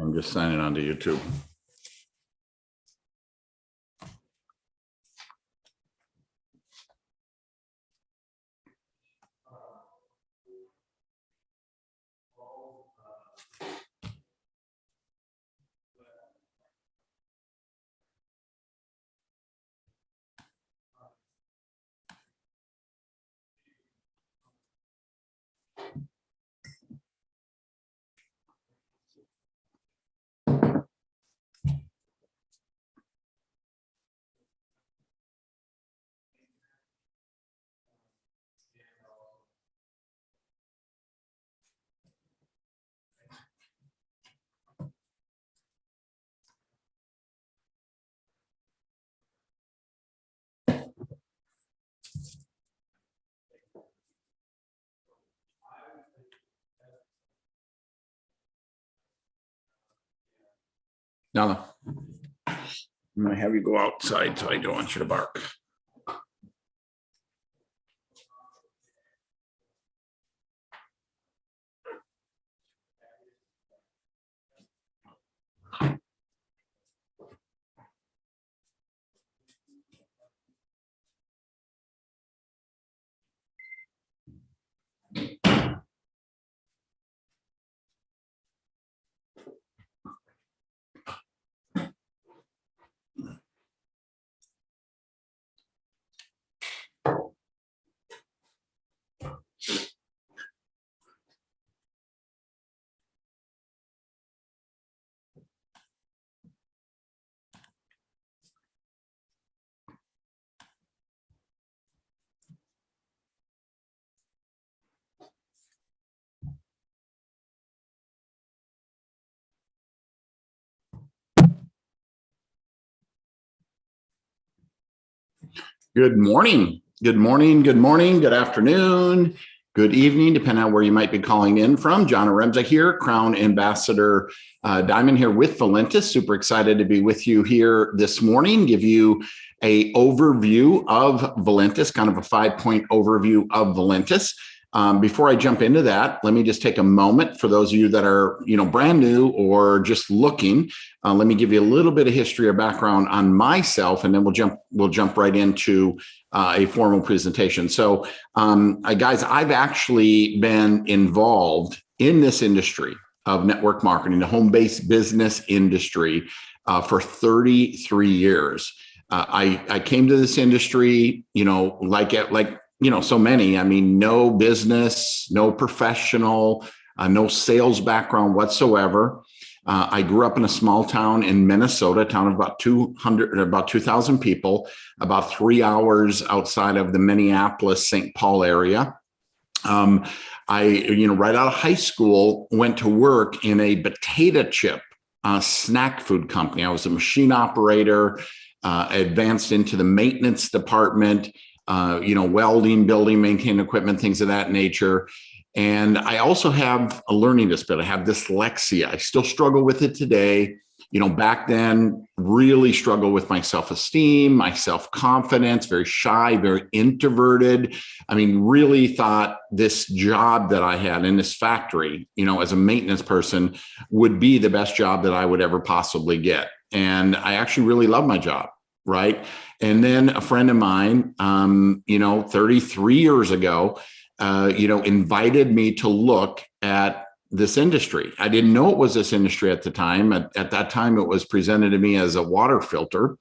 I'm just signing on to YouTube. Now, I'm going to have you go outside, so I don't want you to bark. Good morning. Good morning. Good morning. Good afternoon. Good evening, depending on where you might be calling in from. John Haremza here, Crown Ambassador Diamond here with Valentis. Super excited to be with you here this morning. Give you a overview of Valentis, kind of a 5-point overview of Valentis. Before I jump into that, let me just take a moment for those of you that are, brand new or just looking. Let me give you a little bit of history or background on myself, and then we'll jump right into a formal presentation. So, guys, I've actually been involved in this industry of network marketing, the home-based business industry, for 33 years. I came to this industry, so many, no business, no professional, no sales background whatsoever. I grew up in a small town in Minnesota, a town of about 2,000 people, about 3 hours outside of the Minneapolis, St. Paul area. Right out of high school, went to work in a potato chip snack food company. I was a machine operator, advanced into the maintenance department, welding, building, maintaining equipment, things of that nature. And I also have a learning disability. I have dyslexia. I still struggle with it today. Back then, really struggled with my self-esteem, my self-confidence, very shy, very introverted. Really thought this job that I had in this factory, as a maintenance person, would be the best job that I would ever possibly get. And I actually really love my job, right? And then a friend of mine, 33 years ago, invited me to look at this industry. I didn't know it was this industry at the time. At that time, it was presented to me as a water filter.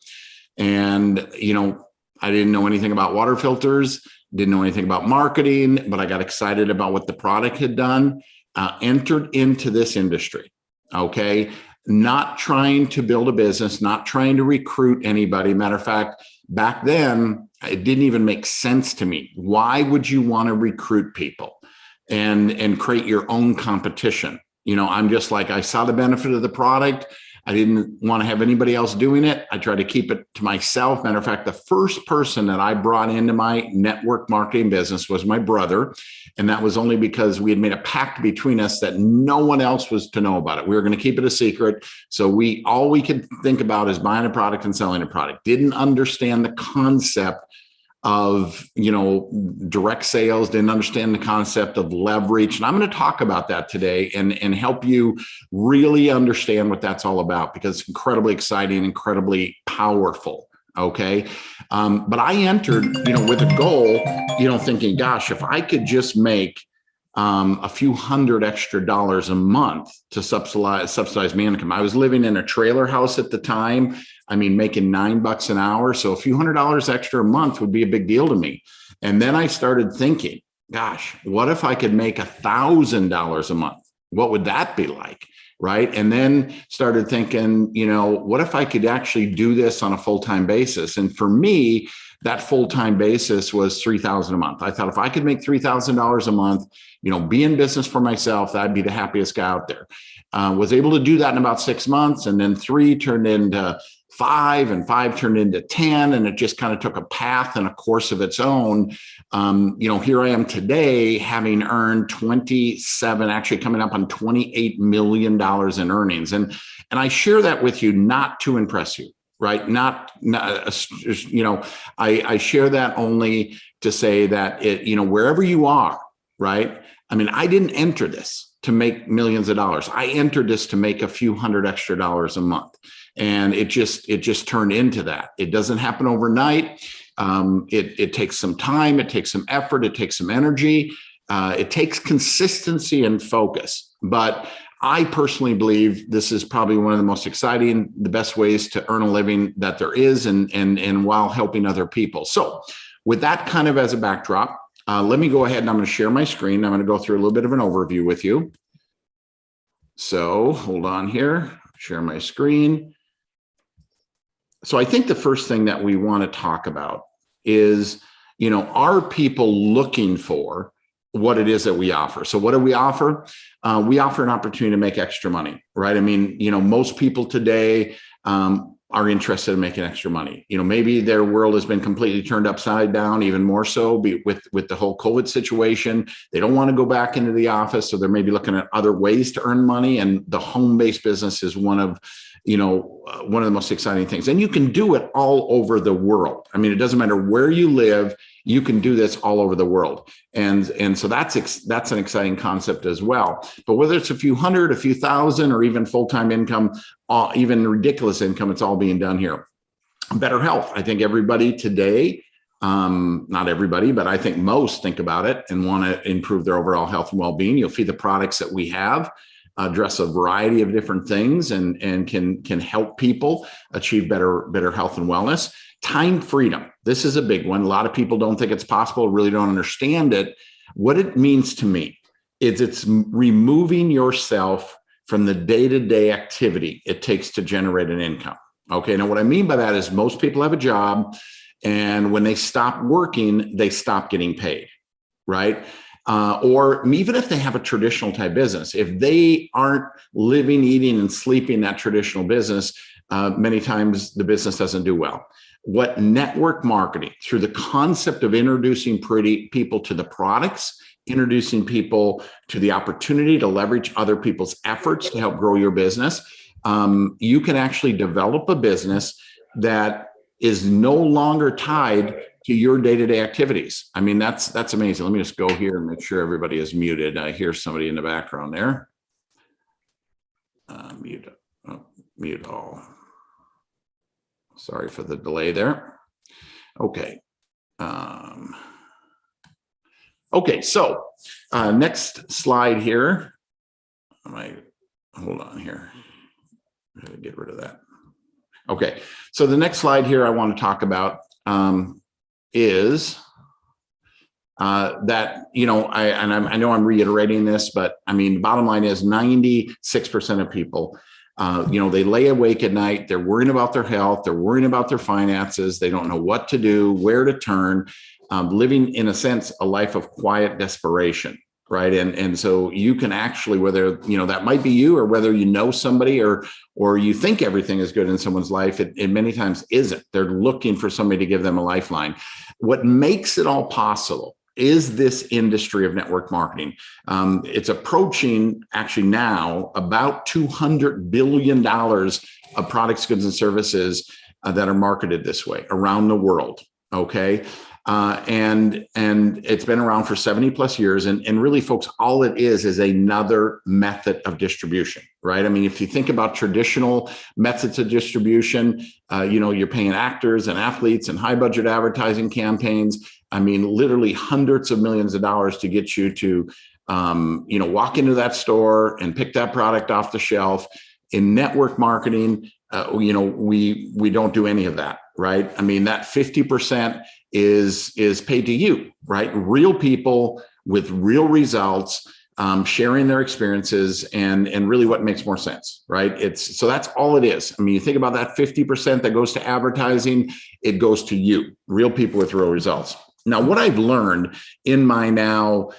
And, I didn't know anything about water filters, didn't know anything about marketing, but I got excited about what the product had done, entered into this industry. Okay. Not trying to build a business, not trying to recruit anybody. Matter of fact, back then, it didn't even make sense to me. Why would you want to recruit people and create your own competition? I'm just like, I saw the benefit of the product. I didn't want to have anybody else doing it. I tried to keep it to myself. Matter of fact, the first person that I brought into my network marketing business was my brother. And that was only because we had made a pact between us that no one else was to know about it. We were going to keep it a secret. So all we could think about is buying a product and selling a product. Didn't understand the concept of, direct sales, didn't understand the concept of leverage. And I'm going to talk about that today and help you really understand what that's all about, because it's incredibly exciting, incredibly powerful. Okay. But I entered, with a goal, thinking, gosh, if I could just make a few hundred extra dollars a month to subsidize my income. I was living in a trailer house at the time. Making $9 an hour. So a few $100s extra a month would be a big deal to me. And then I started thinking, gosh, what if I could make $1,000 a month? What would that be like? Right. And then started thinking, what if I could actually do this on a full-time basis? And for me, that full-time basis was $3,000 a month. I thought if I could make $3,000 a month, be in business for myself, that'd be the happiest guy out there. Was able to do that in about 6 months, and then 3 turned into 5, and 5 turned into 10, and it just kind of took a path and a course of its own. Here I am today, having earned 27, actually coming up on $28 million in earnings, and I share that with you not to impress you. Right. Not, I share that only to say that wherever you are, right. I didn't enter this to make millions of dollars. I entered this to make a few hundred extra dollars a month. And it just turned into that. It doesn't happen overnight. It takes some time. It takes some effort. It takes some energy. It takes consistency and focus. But I personally believe this is probably one of the most exciting, the best ways to earn a living that there is, and while helping other people. So with that kind of as a backdrop, let me go ahead and I'm going to share my screen. I'm going to go through a little bit of an overview with you. So hold on here, share my screen. So I think the first thing that we want to talk about is, are people looking for what it is that we offer? So what do we offer? We offer an opportunity to make extra money, right? Most people today are interested in making extra money. Maybe their world has been completely turned upside down, even more so with the whole COVID situation. They don't want to go back into the office, so they're maybe looking at other ways to earn money. And the home-based business is one of the most exciting things. And you can do it all over the world. It doesn't matter where you live, you can do this all over the world. And so that's an exciting concept as well. But whether it's a few hundred, a few thousand, or even full-time income, even ridiculous income, it's all being done here. Better health. I think everybody today, not everybody, but I think most think about it and want to improve their overall health and well-being. You'll see the products that we have address a variety of different things and can help people achieve better health and wellness. Time freedom. This is a big one. A lot of people don't think it's possible, really don't understand it. What it means to me is it's removing yourself from the day-to-day activity it takes to generate an income. Okay. Now, what I mean by that is most people have a job, and when they stop working, they stop getting paid, right? Or even if they have a traditional type business, if they aren't living, eating, and sleeping that traditional business, many times the business doesn't do well. What network marketing, through the concept of introducing people to the products, introducing people to the opportunity to leverage other people's efforts to help grow your business, you can actually develop a business that is no longer tied to your day-to-day activities. That's amazing. Let me just go here and make sure everybody is muted. I hear somebody in the background there. Mute all. Sorry for the delay there. Okay. Okay, so next slide here. Hold on here. I'm gonna get rid of that. Okay, so the next slide here I want to talk about is that, I know I'm reiterating this, but the bottom line is 96% of people, they lay awake at night. They're worrying about their health. They're worrying about their finances. They don't know what to do, where to turn, living in a sense, a life of quiet desperation. Right. And so you can actually, whether, that might be you, or whether somebody or you think everything is good in someone's life, it many times isn't. They're looking for somebody to give them a lifeline. What makes it all possible is this industry of network marketing. It's approaching actually now about $200 billion of products, goods, and services that are marketed this way around the world. Okay. And it's been around for 70 plus years. And really, folks, all it is another method of distribution, right? I mean, if you think about traditional methods of distribution, you're paying actors and athletes and high budget advertising campaigns. I mean, literally hundreds of millions of dollars to get you to, walk into that store and pick that product off the shelf. In network marketing, we don't do any of that, right? I mean, that 50% is paid to you, right? Real people with real results, sharing their experiences, and really what makes more sense, right? So that's all it is. I mean, you think about that 50% that goes to advertising, it goes to you, real people with real results. Now, what I've learned in my now,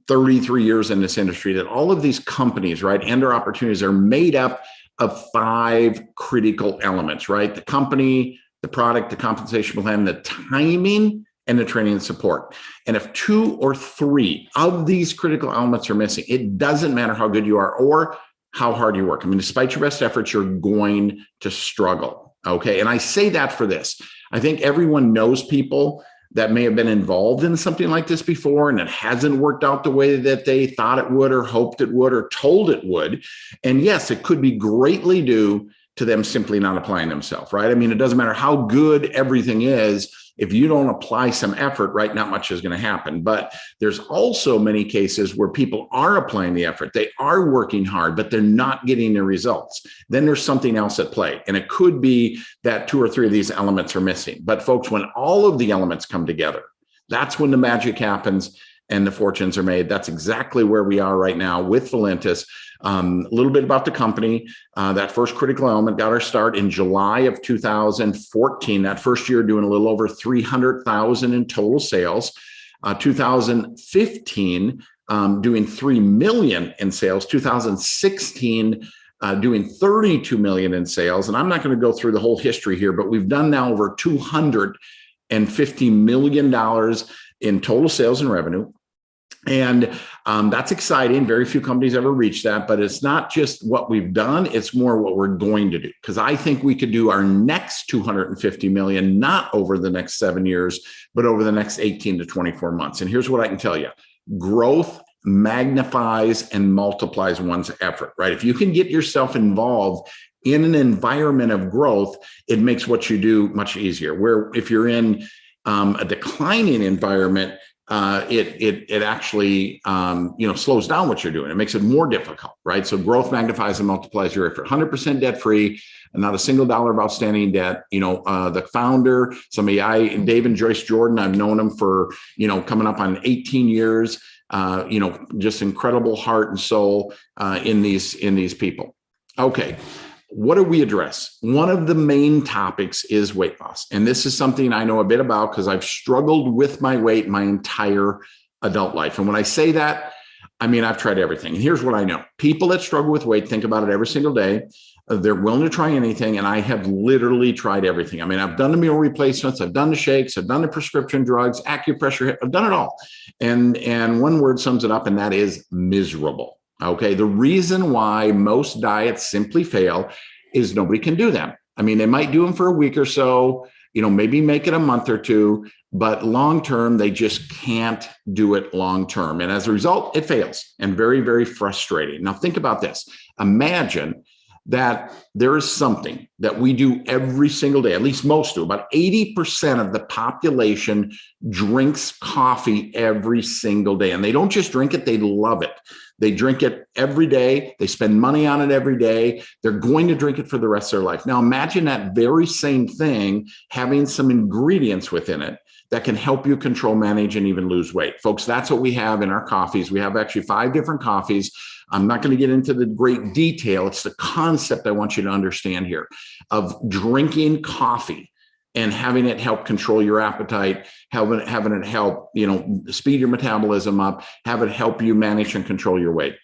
33 years in this industry, that all of these companies, right, and their opportunities are made up of 5 critical elements, right? The company, the product, the compensation plan, the timing, and the training and support. And if 2 or 3 of these critical elements are missing, it doesn't matter how good you are or how hard you work. I mean, despite your best efforts, you're going to struggle. Okay. And I say that for this. I think everyone knows people that may have been involved in something like this before, and it hasn't worked out the way that they thought it would or hoped it would or told it would. And yes, it could be greatly due to them simply not applying themselves, right? I mean, it doesn't matter how good everything is. If you don't apply some effort, right, not much is going to happen. But there's also many cases where people are applying the effort. They are working hard, but they're not getting the results. Then there's something else at play. And it could be that 2 or 3 of these elements are missing. But folks, when all of the elements come together, that's when the magic happens and the fortunes are made. That's exactly where we are right now with Valentis. A little bit about the company. That first critical element got our start in July of 2014. That first year doing a little over 300,000 in total sales. 2015 doing 3 million in sales. 2016 doing 32 million in sales. And I'm not going to go through the whole history here, but we've done now over $250 million in total sales and revenue. And that's exciting. Very few companies ever reach that, but it's not just what we've done, it's more what we're going to do. Because I think we could do our next 250 million, not over the next 7 years, but over the next 18 to 24 months. And here's what I can tell you. Growth magnifies and multiplies one's effort, right? If you can get yourself involved in an environment of growth, it makes what you do much easier. Where if you're in a declining environment, it actually slows down what you're doing. It makes it more difficult, right? So growth magnifies and multiplies your effort. 100% debt free, and not a single dollar of outstanding debt. The founder, Dave and Joyce Jordan, I've known them for coming up on 18 years. Just incredible heart and soul in these people. Okay. What do we address? One of the main topics is weight loss. And this is something I know a bit about because I've struggled with my weight my entire adult life. And when I say that, I mean, I've tried everything. And here's what I know. People that struggle with weight think about it every single day. They're willing to try anything. And I have literally tried everything. I mean, I've done the meal replacements. I've done the shakes. I've done the prescription drugs, acupressure. I've done it all. And one word sums it up, and that is miserable. Okay. The reason why most diets simply fail is nobody can do them. I mean, they might do them for a week or so, maybe make it a month or 2, but long-term, they just can't do it long-term. And as a result, it fails and very, very frustrating. Now think about this. Imagine that there is something that we do every single day, at least most do. About 80% of the population drinks coffee every single day. And they don't just drink it, they love it. They drink it every day. They spend money on it every day. They're going to drink it for the rest of their life. Now imagine that very same thing having some ingredients within it that can help you control, manage, and even lose weight. Folks, that's what we have in our coffees. We have actually 5 different coffees. I'm not going to get into the great detail. It's the concept I want you to understand here of drinking coffee and having it help control your appetite, having it help, speed your metabolism up, have it help you manage and control your weight.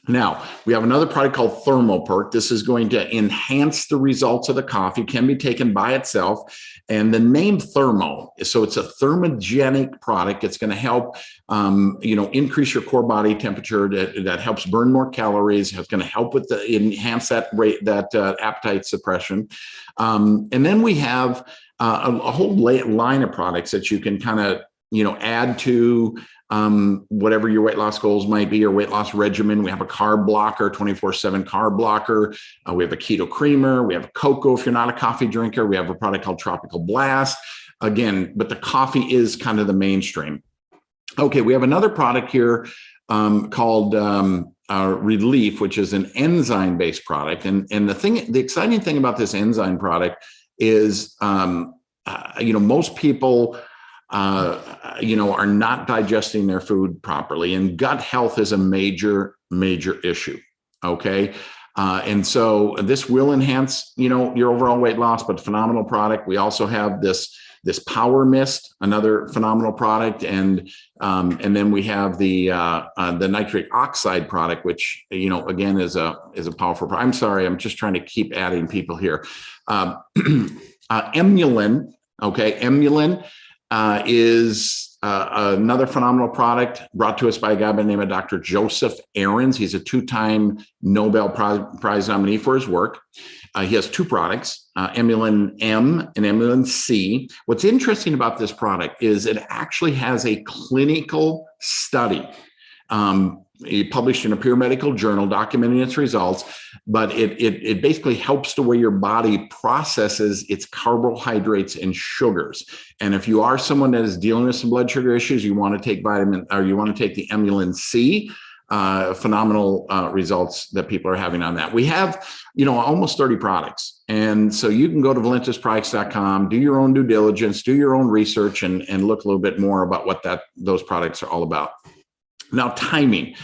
Now, we have another product called Perk. This is going to enhance the results of the coffee, can be taken by itself. And the name Thermo, so it's a thermogenic product. It's going to help, increase your core body temperature. That helps burn more calories. It's going to help with enhance that rate, that appetite suppression. And then we have a whole line of products that you can kind of, add to whatever your weight loss goals might be or weight loss regimen. We have a carb blocker, 24/7 carb blocker. We have a keto creamer. We have a cocoa if you're not a coffee drinker. We have a product called Tropical Blast. Again, but the coffee is kind of the mainstream. Okay, we have another product here called Relief, which is an enzyme-based product. And the exciting thing about this enzyme product is, most people are not digesting their food properly, and gut health is a major issue. Okay. And so this will enhance, your overall weight loss, but phenomenal product. We also have this Power Mist, another phenomenal product. And then we have the nitric oxide product, which, again, is a powerful product. I'm sorry. I'm just trying to keep adding people here. Emulin. Okay. Emulin is another phenomenal product brought to us by a guy by the name of Dr. Joseph Ahrens. He's a 2-time Nobel Prize nominee for his work. He has 2 products, Emulin M and Emulin C. What's interesting about this product is it actually has a clinical study. He published in a peer medical journal documenting its results, but it basically helps the way your body processes its carbohydrates and sugars. And if you are someone that is dealing with some blood sugar issues, you want to take you want to take the Emulin C. Phenomenal results that people are having on that. We have, almost 30 products. And so you can go to valentisproducts.com, do your own due diligence, do your own research, and look a little bit more about what those products are all about. Now, timing.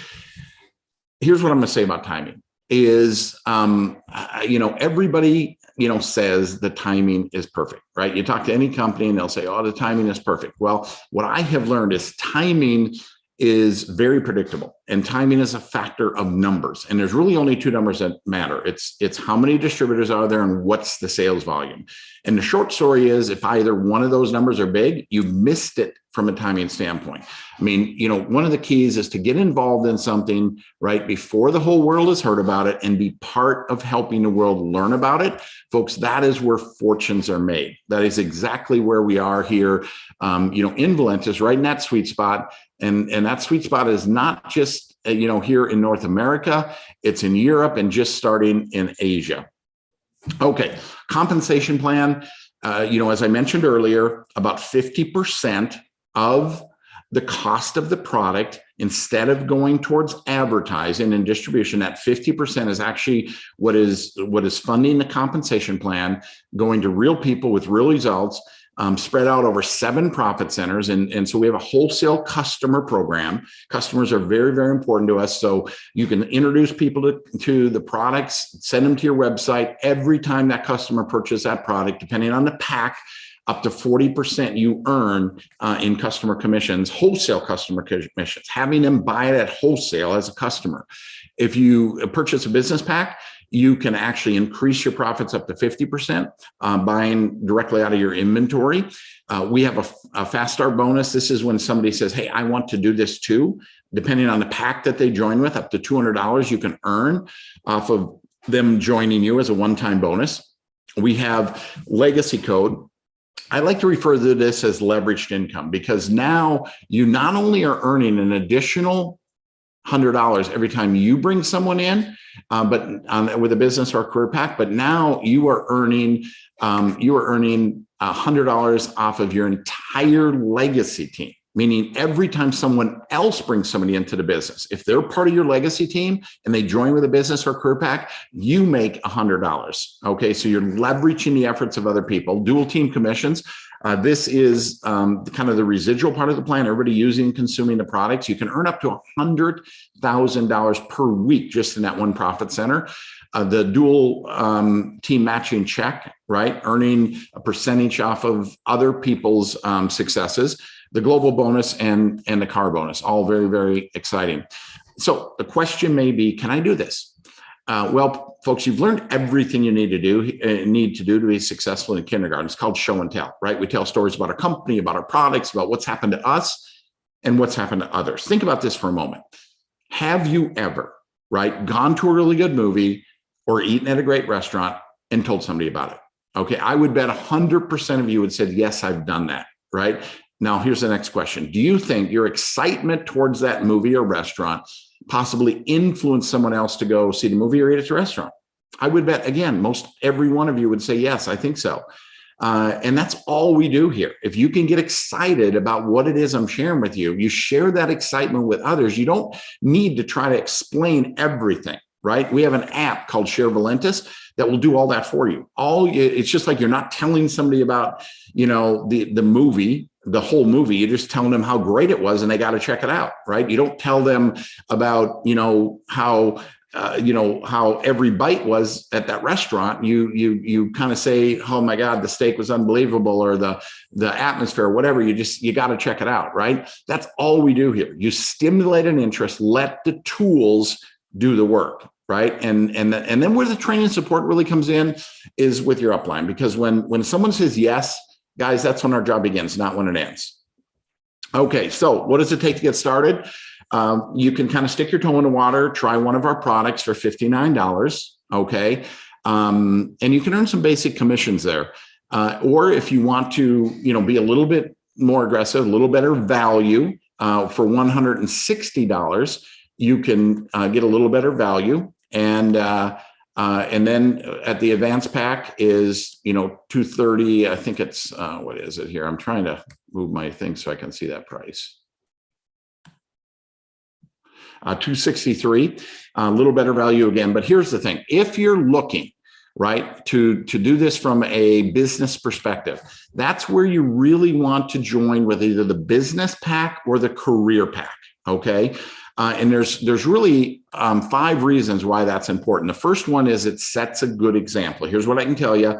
Here's what I'm going to say about timing is, everybody, says the timing is perfect, right? You talk to any company and they'll say, oh, the timing is perfect. Well, what I have learned is timing is very predictable, and timing is a factor of numbers. And there's really only 2 numbers that matter. It's how many distributors are there and what's the sales volume. And the short story is, if either one of those numbers are big, you've missed it from a timing standpoint. I mean, one of the keys is to get involved in something right before the whole world has heard about it and be part of helping the world learn about it. Folks, that is where fortunes are made. That is exactly where we are here, in Valentis, right in that sweet spot. And that sweet spot is not just, here in North America, it's in Europe and just starting in Asia. Okay, compensation plan. As I mentioned earlier, about 50% of the cost of the product, instead of going towards advertising and distribution, that 50% is actually what is funding the compensation plan, going to real people with real results, spread out over 7 profit centers. And so we have a wholesale customer program. Customers are very, very important to us. So you can introduce people to the products, send them to your website. Every time that customer purchases that product, depending on the pack, up to 40% you earn in customer commissions, wholesale customer commissions, having them buy it at wholesale as a customer. If you purchase a business pack, you can actually increase your profits up to 50% buying directly out of your inventory. We have a fast start bonus. This is when somebody says, hey, I want to do this too. Depending on the pack that they join with, up to $200 you can earn off of them joining you as a one-time bonus. We have legacy code. I like to refer to this as leveraged income, because now you not only are earning an additional $100 every time you bring someone in, but with a business or a career pack, but now you are earning $100 off of your entire legacy team. Meaning every time someone else brings somebody into the business, if they're part of your legacy team and they join with a business or career pack, you make $100. Okay, so you're leveraging the efforts of other people. Dual team commissions. This is kind of the residual part of the plan. Everybody using and consuming the products. You can earn up to $100,000 per week just in that one profit center. The dual team matching check, right? Earning a percentage off of other people's successes. The global bonus and the car bonus, all very, very exciting. So the question may be, can I do this? Well, folks, you've learned everything you need to do to be successful in kindergarten. It's called show and tell, right? We tell stories about our company, about our products, about what's happened to us and what's happened to others. Think about this for a moment. Have you ever, right, gone to a really good movie or eaten at a great restaurant and told somebody about it? Okay, I would bet 100% of you would say, yes, I've done that, right? Now, here's the next question. Do you think your excitement towards that movie or restaurant possibly influenced someone else to go see the movie or eat at the restaurant? I would bet, again, most every one of you would say, yes, I think so. And that's all we do here. If you can get excited about what it is I'm sharing with you, you share that excitement with others. You don't need to try to explain everything, right? We have an app called Share Valentis that will do all that for you. It's just like you're not telling somebody about, the movie, the whole movie. You're just telling them how great it was and they got to check it out, right? You don't tell them about, how every bite was at that restaurant. You kind of say, oh my God, the steak was unbelievable, or the atmosphere, whatever. You got to check it out, right? That's all we do here. You stimulate an interest, let the tools do the work, right? And then where the training support really comes in is with your upline, because when someone says yes, guys, that's when our job begins, not when it ends. Okay, so what does it take to get started? You can kind of stick your toe in the water, try one of our products for $59, okay? And you can earn some basic commissions there. Or if you want to, be a little bit more aggressive, a little better value, for $160, you can get a little better value. And then at the advanced pack is, $230. I think it's, what is it here? I'm trying to move my thing so I can see that price. $263, a little better value again. But here's the thing. If you're looking, right, to do this from a business perspective, that's where you really want to join with either the business pack or the career pack, okay? And there's really 5 reasons why that's important. The first one is it sets a good example. Here's what I can tell you.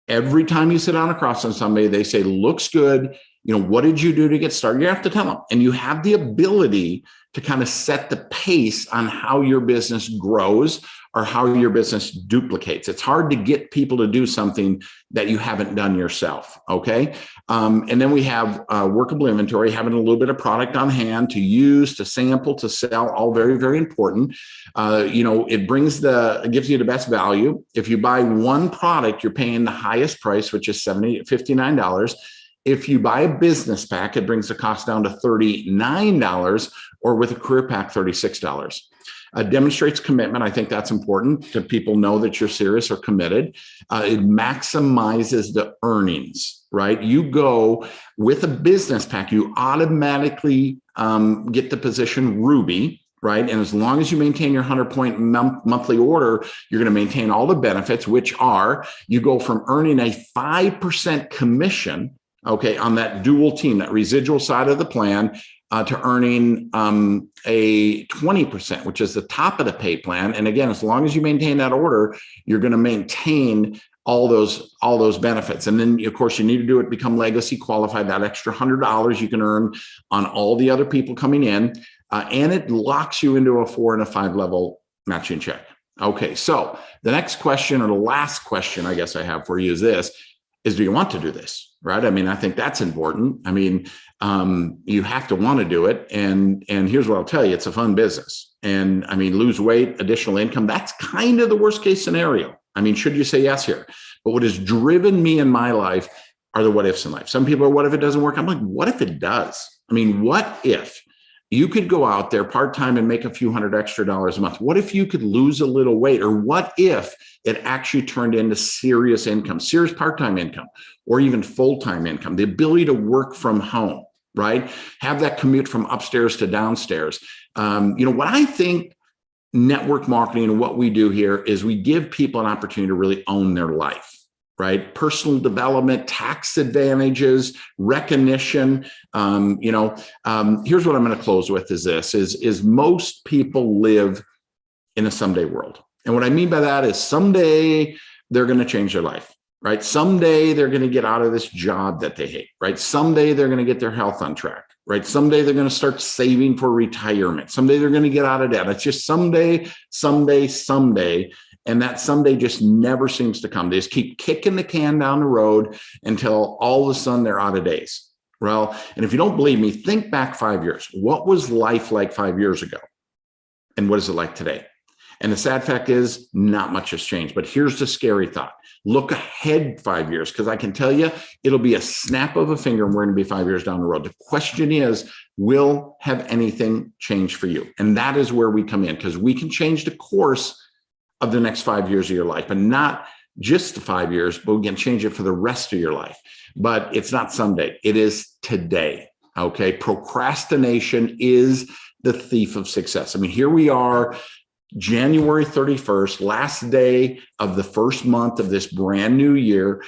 Every time you sit down across from somebody, they say, looks good. What did you do to get started? You have to tell them. And you have the ability to kind of set the pace on how your business grows or how your business duplicates. It's hard to get people to do something that you haven't done yourself, okay? And then we have workable inventory, having a little bit of product on hand to use, to sample, to sell, all very, very important. It gives you the best value. If you buy one product, you're paying the highest price, which is $59. If you buy a business pack, it brings the cost down to $39, or with a career pack, $36. Demonstrates commitment. I think that's important to people know that you're serious or committed. It maximizes the earnings, right? You go with a business pack, you automatically get the position Ruby, right? And as long as you maintain your 100-point monthly order, you're going to maintain all the benefits, which are you go from earning a 5% commission, okay, on that dual team, that residual side of the plan, to earning a 20%, which is the top of the pay plan. And again, as long as you maintain that order, you're going to maintain all those benefits. And then, of course, you need to do it, become legacy qualified, that extra $100 you can earn on all the other people coming in. And it locks you into a 4 and a 5 level matching check. Okay, so the next question, or the last question I guess I have for you, is this, do you want to do this? Right? I mean, I think that's important. I mean, you have to want to do it. And here's what I'll tell you, it's a fun business. And I mean, lose weight, additional income, that's kind of the worst case scenario. I mean, should you say yes here? But what has driven me in my life are the what ifs in life. Some people are, what if it doesn't work? I'm like, what if it does? I mean, what if you could go out there part-time and make a few $100 extra a month? What if you could lose a little weight? Or what if it actually turned into serious income, serious part-time income, or even full-time income? The ability to work from home, right? Have that commute from upstairs to downstairs. What I think network marketing and what we do here is we give people an opportunity to really own their life. Right? Personal development, tax advantages, recognition. Here's what I'm going to close with is most people live in a someday world. And what I mean by that is someday they're going to change their life, right? Someday they're going to get out of this job that they hate, right? Someday they're going to get their health on track, right? Someday they're going to start saving for retirement. Someday they're going to get out of debt. It's just someday, someday, someday. And that someday just never seems to come. They just keep kicking the can down the road until all of a sudden they're out of days. Well, and if you don't believe me, think back 5 years. What was life like 5 years ago? And what is it like today? And the sad fact is not much has changed. But here's the scary thought. Look ahead 5 years, because I can tell you it'll be a snap of a finger and we're going to be 5 years down the road. The question is, will have anything changed for you? And that is where we come in, because we can change the course of the next 5 years of your life, but not just 5 years, but we can change it for the rest of your life. But it's not someday, it is today. Okay. Procrastination is the thief of success. I mean, here we are, January 31st, last day of the first month of this brand new year.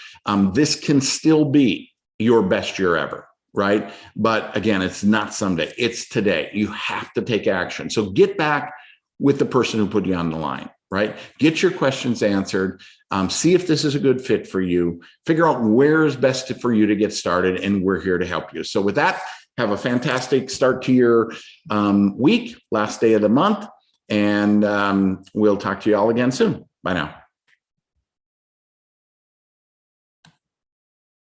This can still be your best year ever, right? But again, it's not someday, it's today. You have to take action. So get back with the person who put you on the line, right? Get your questions answered. See if this is a good fit for you. Figure out where is best for you to get started, and we're here to help you. So with that, have a fantastic start to your week, last day of the month. And we'll talk to you all again soon. Bye now.